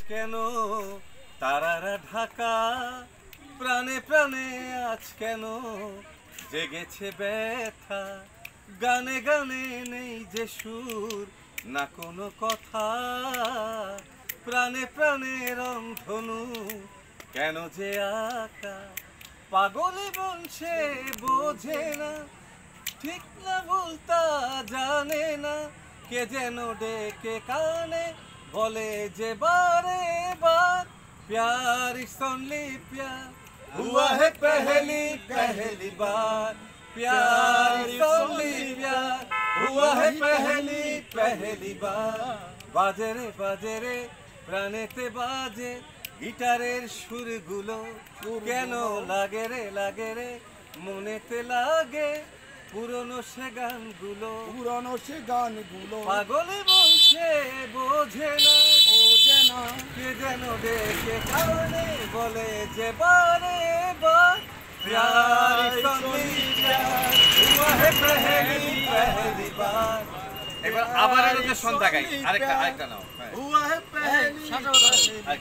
কেন তারারা ঢাকা, প্রাণে প্রাণে আজ কেন জেগেছে ব্যথা। গানে গানে নেই যে সুর, না কোনো কথা, প্রাণে প্রাণে রংধনু কেন যে আঁকা। পাগলে বলছে বোঝে না, ঠিক না ভুলতা জানে না, কে যেন ডেকে কানে বলে যে বারে বার प्यार इज ओनली प्यार हुआ है पहली बार। प्यार इज ओनली प्यार हुआ है पहली बार। बाजे रे प्राणेते बाजे गिटारेर सुरगुलो, केन लागे रे मनेते लागे पुरानो से गानगुलो। पागले বলছে বোঝে না, কে যেন ডেকে কানে বলে যে বারে বার प्यार इज ओनली प्यार हुआ है पहली बार। এবার আবার একটা সন্ধ্যা গাই, আরেকটা নাও। हुआ है पहली